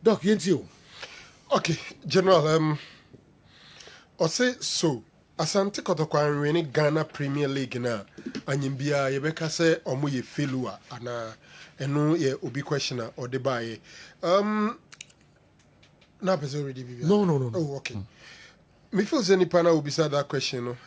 Doc, you. Okay, General, I say so. Asante Kotoko winning Ghana Premier League na anyimbia yebeka say omo ye failure ana eno ye obi questioner or the buy. Na person already No, Viviana. no, no, no. Oh, okay. Me feel any panel will be said that question. No?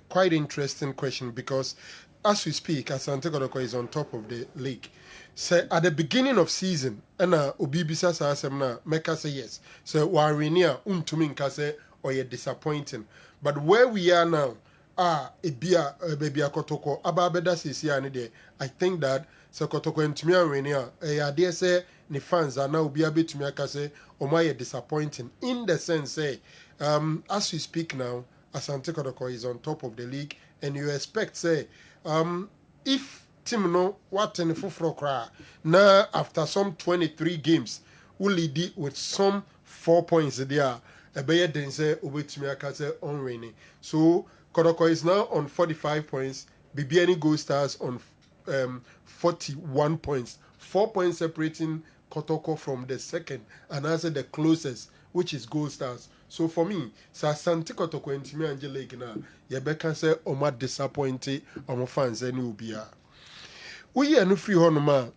Quite interesting question because as we speak, Asante Kotoko is on top of the league. Say at the beginning of season, and Obi bisa sa asem na meka say yes. So Warenia untumi nka say or you disappointing. But where we are now, ebia baby Kotoko ababeda sisi ani there. I think that so Kotoko ntumi Warenia ade say ne fans are now obi abetumi aka say omo disappointing in the sense say as we speak now, Asante Kotoko is on top of the league, and you expect say, if team no what in the cry now after some 23 games, will lead it with some 4 points there. A better than say Ubetumi say on rainy. So Kotoko is now on 45 points. Bibiani Gold Stars on 41 points. 4 points separating Kotoko from the second and answer the closest, which is Gold Stars. So for me, Asante Kotoko and Timmy Angelique na yebeka say Oma disappointed Omo fans any ubia. We are no free honoma.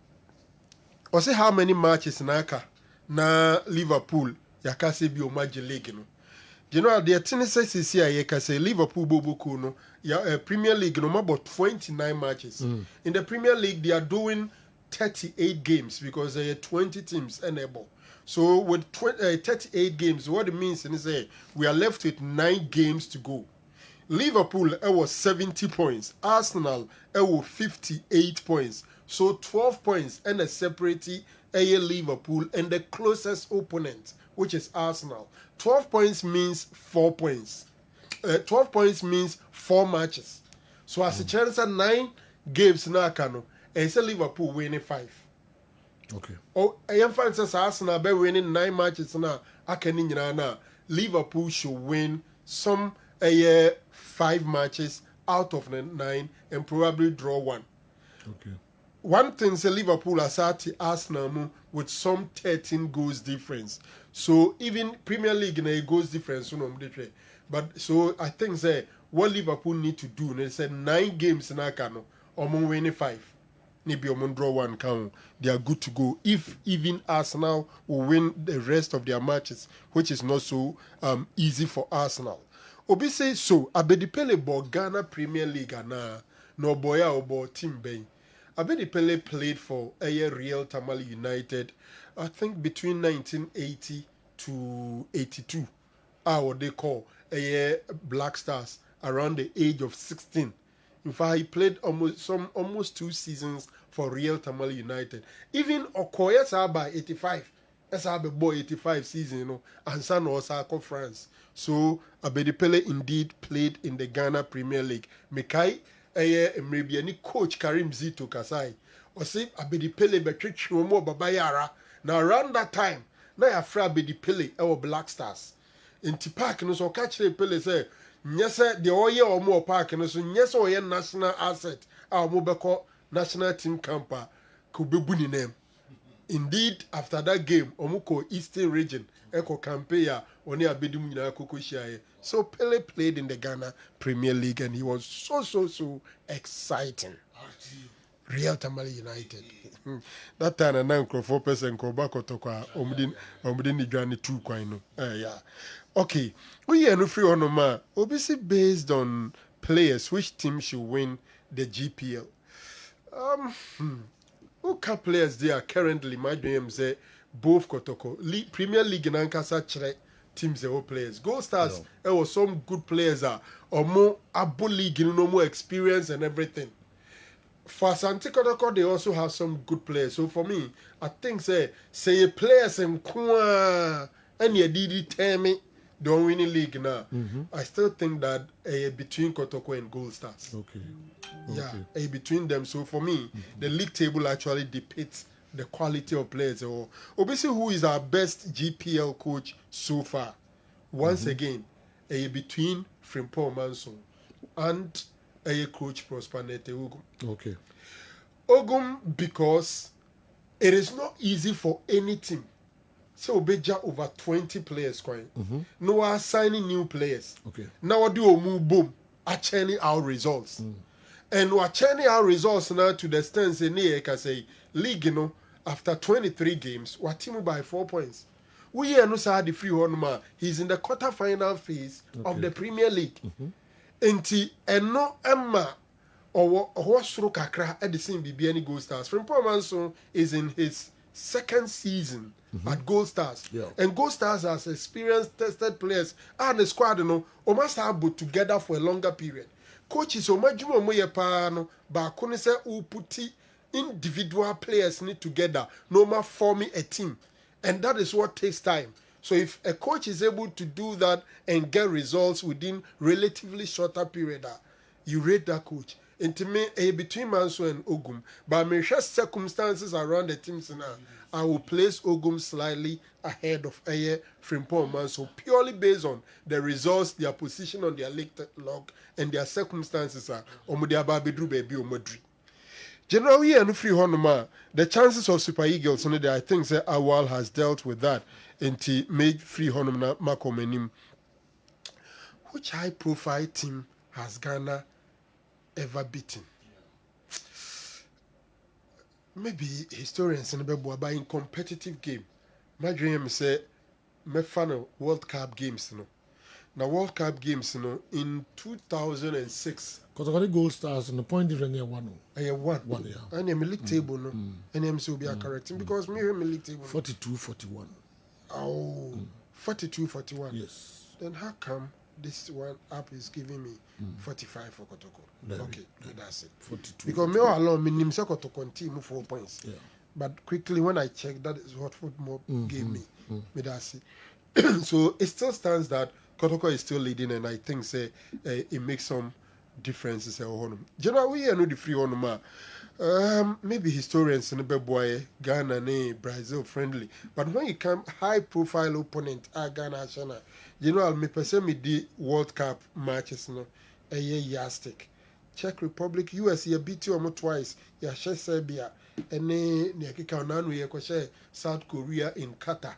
Or say how many matches na aka na Liverpool yakase bi Oma League no. You know the thing says here you can say Liverpool Boboku no Premier League no about 29 matches. In the Premier League they are doing 38 games because there are 20 teams enable. So with 38 games, what it means is we are left with 9 games to go. Liverpool was 70 points. Arsenal was 58 points. So 12 points and a separate Liverpool and the closest opponent, which is Arsenal. 12 points means 4 points. 12 points means 4 matches. So as a chance 9 games now and say Liverpool winning 5. Okay. Oh, I am fine says Arsenal be winning 9 matches now. I can na Liverpool should win some 5 matches out of the 9 and probably draw 1. Okay. One thing say Liverpool are at Arsenal with some 13 goals difference. So even Premier League na goals difference but so I think say what Liverpool need to do, they said 9 games na kano or winning 5. Maybe draw 1 count, they are good to go. If even Arsenal will win the rest of their matches, which is not so easy for Arsenal. Obi say so, Abedipele bo Ghana Premier League na no boya or team ben. Abedipele played for Real Tamale United, I think between 1980 to 82. What they call Black Stars around the age of 16. In fact, he played almost 2 seasons for Real Tamale United. Even Okoye Saba 85. That's how boy 85 season, and San was France. So Abedipele indeed played in the Ghana Premier League. Mekai maybe any coach Karim Zito Kasai. Or say Abedipele between Chomo Babayara. Now around that time, now you're afraid Abedipele or Black Stars. Nti park no so catch the Pele say nyɛ sɛ deɛ ɔyɛ ɔmo park no so nyɛ sɛ ɔyɛ national asset a ɔmo bɛkɔ national team camp a ko bebu ne nam. Indeed, after that game ɔmo kɔ Eastern region ɛkɔ campaign a ɔne abedum nyinaa kɔkɔ hyiaeɛ. So Pele played in the Ghana Premier League and he was so exciting. Real Tamale United. That time and now 4% go back to omudin Johnny 2 coin. Yeah. Okay. We are no free on ma. Obviously based on players, which team should win the GPL. Who can players there currently? My dream say both Kotoko Premier League and Ankasa Chere teams the whole players. Gold Stars, there was some good players or more Abo League, no more experience and everything. For Asante Kotoko, they also have some good players. So for me, I think say players in Kwa and you did tell me don't win the league now. I still think that between Kotoko and Gold Stars. Okay. Yeah, between them. So for me, the league table actually depicts the quality of players. Or obviously, who is our best GPL coach so far? Once again, between Frimpong Manson and coach Prosper Nete Ogum. Okay. Ogum, because it is not easy for any team So obeja over 20 players coin. No are signing new players. Okay. Now do omu boom. Are churning our results. And we are churning our results now to the extent say league, after 23 games, we are team by 4 points. We are no the free one. He's in the quarter-final phase of the Premier League. Enti eno Emma or soro kakra at the same BBN Gold Stars. Frimpong Manso is in his second season at Gold Stars. Yeah. And Gold Stars has experienced, tested players and the squad, almost have put together for a longer period. Coaches, Omajuma Moye Pano, Bakuni say, who put individual players need together, no more forming a team. And that is what takes time. So if a coach is able to do that and get results within relatively shorter period, you rate that coach. Into me, between Manso and Ogum, but me share circumstances around the teams now. I will place Ogum slightly ahead of Aye Frimpong Manso purely based on the results, their position on their league log, and their circumstances are Omudia Babidru baby Omodri. Generally, and free honoma, the chances of Super Eagles, I think that Awal has dealt with that and made free honoma makomenim. Which high profile team has Ghana ever beaten? Maybe historians in the in competitive game. My dream say me fan World Cup games, Now World Cup games, in 2006. Because I got the Gold Stars and the point difference here one. I one. One, yeah. And I'm league table, no. And I'm so be correcting because me I'm league table. 42-41. Oh, 42-41. Yes. Then how come this one app is giving me 45 for Kotoko? Okay, that's it. 42. Because me all alone, me nimse Kotoko team 4 points. Yeah. But quickly when I checked, that is what football gave me. Me that's it. So it still stands that Kotoko is still leading, and I think say it makes some differences. Generally, we are not the free one. Maybe historians in the boy Ghana, Brazil friendly. But when you come high profile opponent, Ghana, China, me person me the World Cup matches, a yastic. Czech Republic, US, you beat you almost twice. You share Serbia, and then South Korea in Qatar.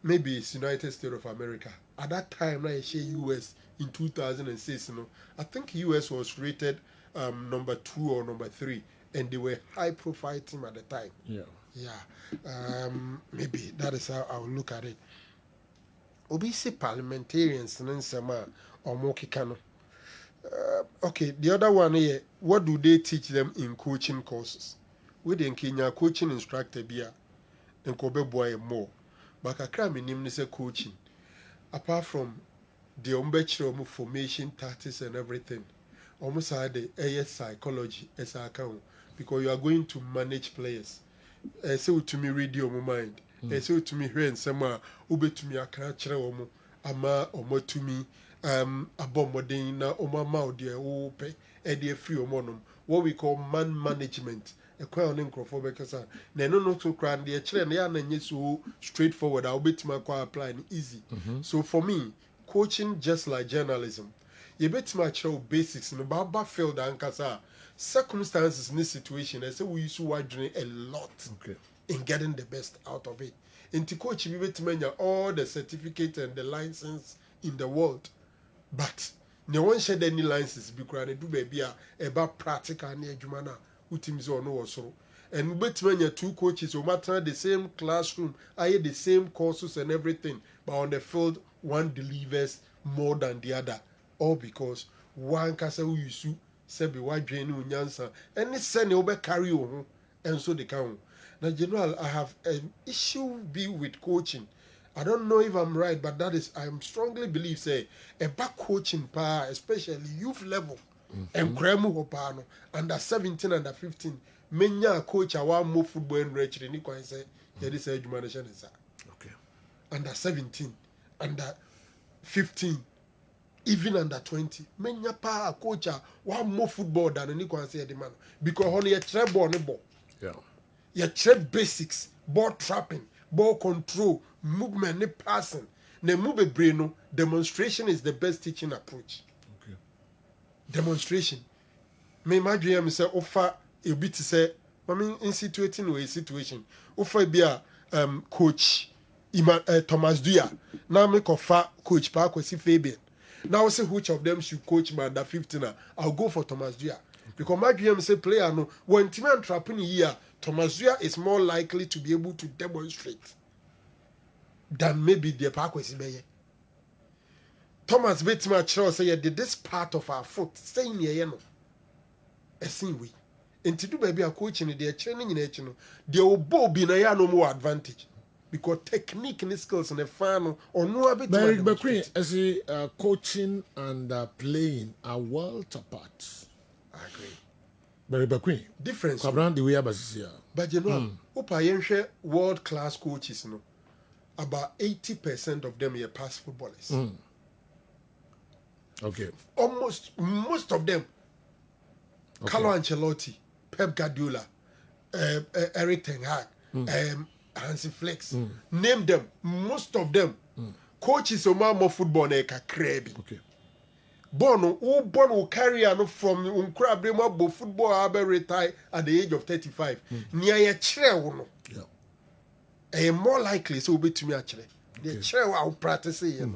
Maybe it's United States of America. At that time, I share US in 2006. I think US was rated number 2 or number 3, and they were high-profile team at the time. Yeah. Maybe that is how I'll look at it. Obisi parliamentarians and Sama or Mokikano. Okay, the other one here. What do they teach them in coaching courses? Within Kenya, coaching instructor bia and Kobe boy more. But I can't name say coaching. Apart from the umbechro formation tactics and everything, almost had the psychology as I account because you are going to manage players. Say to me read your mind. Say to me hear and sama ube to me akra omo ama omo to me abomodin na omo ma ode ope e dey free omo what we call man management. A crown in Crawford no so crown the children they are not so straightforward. I'll bet my applying easy. So for me, coaching just like journalism. You bet my child basics in the Baba field and Kasa circumstances in this situation. I say we used to widen a lot in getting the best out of it. And to coach you bet all the certificate and the license in the world. But no one shed any license because they do baby about practical near Jumana. Who teams or no so, and between your 2 coaches, no matter the same classroom, I had the same courses and everything, but on the field, one delivers more than the other, all because one kasa who you su sebi wa drain unyansa, and it's send over carry on, and so they can. Now, General, I have an issue be with coaching. I don't know if I'm right, but that is I strongly believe say a back coaching power, especially youth level. And Kremu Hopano under 17, under 15. Menya coach a one more football and rich in Nico and say, there is a humanitarian. Okay. Under 17, under 15, even under 20. Menya pa coach a one more football than Nico and say the man. Because only a treble on the ball. Yeah. You trade basics, ball trapping, ball control, movement, passing. Ne move a brain, demonstration is the best teaching approach. Demonstration. Me my dream say offer a bit to say, I mean in situating way situation. Offer be a coach Thomas Dua. Now me kofa coach pa Kwesi Fabian. Now say which of them should coach my under 15? I'll go for Thomas Dua. Because my GM say player no when team and trapping here, Thomas Dua is more likely to be able to demonstrate than maybe the pa Kwesi Beye. Thomas Betima Chiro say did this part of our foot saying here no. Esin we. Enti do baby a coach in the training in each no. The obo be na ya no more advantage. Because technique and skills and the final or no bit. But Queen, as coaching and playing are worlds apart. I agree. Very Queen. Difference. Around the way here. But you know, Opa world class coaches, no, about 80% of them are past footballers. Okay. Almost most of them. Okay. Carlo Ancelotti, Pep Guardiola, Eric Ten Hag, Hansi Flick. Name them. Most of them. Coaches are more football than crabby. Okay. Bono, who born will carry on from Unkrabrema football habe retire at the age of 35. Near a chair, no. Yeah. More likely so be to me actually. The chair will practice it.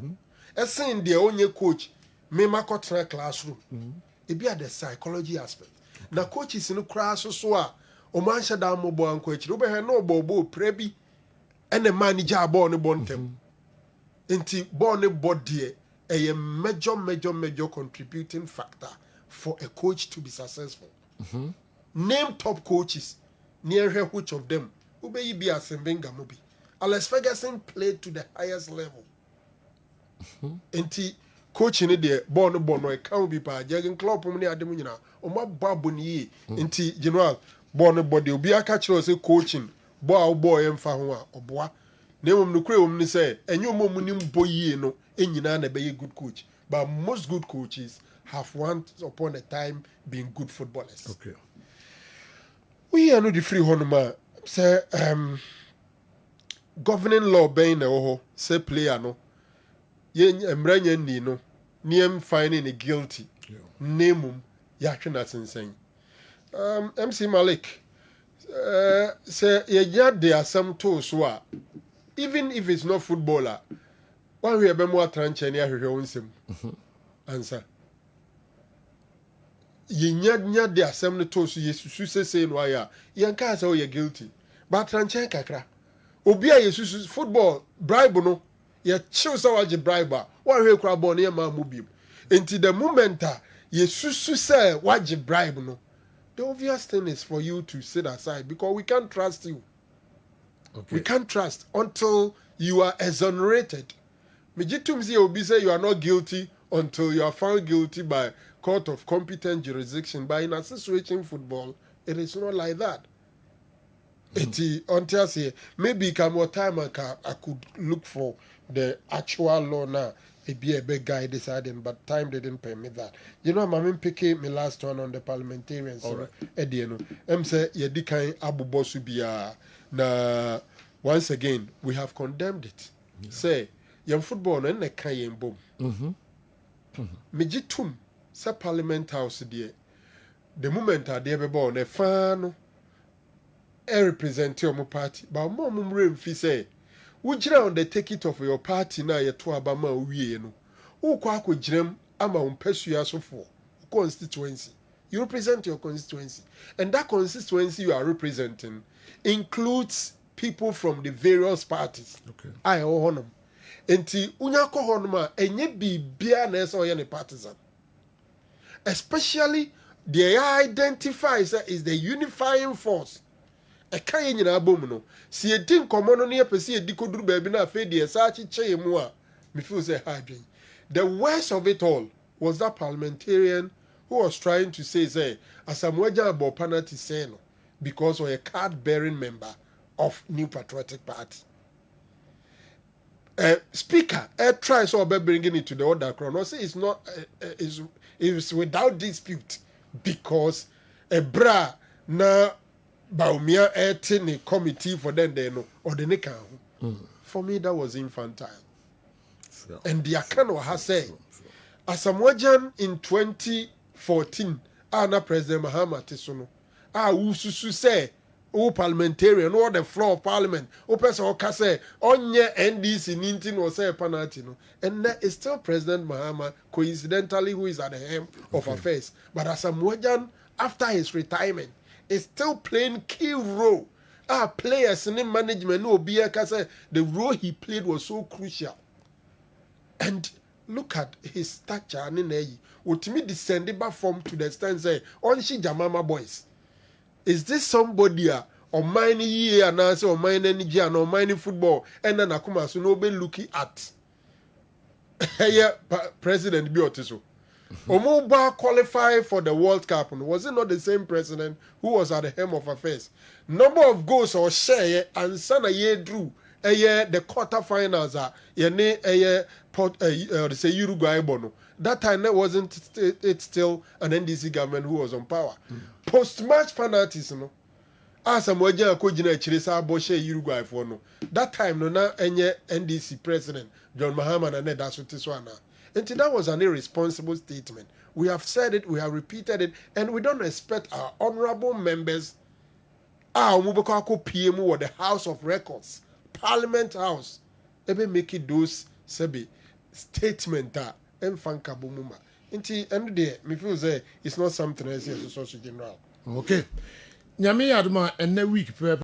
As saying the only coach, me makotra classroom. It be at the psychology aspect. Now coaches in the class so o man shada mo bo an coach. Obe he no bobo prebi and the manager born them. Inti born body a major contributing factor for a coach to be successful. Name top coaches near here, which of them Ube be as Benga Mobi. Alex Ferguson played to the highest level. Inti coaching it there, born no can't be by Jagan Club Muni Ademina or my babuni inti general born body be a catcher say coaching boy and Fahua or boy. Name no crew say and you munim boy no in Yina be a good coach. But most good coaches have once upon a time been good footballers. Okay. We are not the free honoma. Say governing law being no say player no. Yen emranya ni no. Niem finding a guilty. Name yakina insane. MC Malik say ye there are some tools who are even if it's not footballer. One we have more tranche near her own sim. Answer. Ye nyad there are some tools you say why ya. Yanka say you're guilty. But tranche kakra. Obia yesu football bribe no. Ye choose how you bribe. One we crab on here man mubim. Until the moment yesu say what you bribe no. The obvious thing is for you to sit aside because we can't trust you. Okay. We can't trust until you are exonerated. Mijitumzi Obi say you are not guilty until you are found guilty by court of competent jurisdiction. But in association football, it is not like that. Until say maybe more time I could look for the actual law now. It be a big guy deciding, but time didn't permit that. You know, I'm picking my last one on the parliamentarians. All right. Ediano. Say yedikai abu bosu biya. Na once again we have condemned it. Yeah. Say young football no na kan yen bom. Mejitum sa parliament house there. The moment they be born a fan represent your party. But mom remfi say would you on the ticket of your party na ye to abama wie no. Who kwa jirem ama umpesua so for constituency. You represent your constituency. And that constituency you are representing includes people from the various parties. Okay. I honor. Enti unya ko honoma enye bibia na eso ye ne partisan. Especially the identifies is the unifying force. E kan ye nyina bom no. Si edi nkomo no ne pese edi koduru ba bi na afa de esa chiche mu a me feel say ha dwen. The worst of it all was that parliamentarian who was trying to say Asamoah about penalty say no because we're a card-bearing member of New Patriotic Party. Speaker, try so about bringing it to the order crown. I say it's not, it's without dispute because a bra na baumia a committee for them they know or the neck. For me, that was infantile. Sure. And the Akano has said, Asamoah in 2014, Anna President Mahama Tisono. Owusu say parliamentarian or the floor of parliament o person o ka say onye NDC nintin or say penalty no and that is still President Mahama coincidentally who is at the helm of affairs but as a Mwajan after his retirement is still playing key role players in the management no be say the role he played was so crucial and look at his stature and in ultimately descended back from to the extent say onshi jamama boys. Is this somebody or mining year and answer or mining energy and or mining football and then akuma so no be looking at President Biotiso. Omoba qualified for the World Cup. Was it not the same president who was at the helm of affairs? Number of goals or share and sana ye drew the quarterfinals say Uruguay bono. That time that wasn't it still an NDC government who was on power. Post-match fanatics, no. As a moja ko jina chirisa boshe Uruguay for no. That time no na enye NDC president John Mahama na that's what this one. And that was an irresponsible statement. We have said it, we have repeated it, and we don't expect our honorable members umubeko PM or the House of Records, Parliament House, ebe make it those sebe statement and fankabumuma. Inti end day, me feel say it's not something else as a social general. Okay. Nyame aduma enne week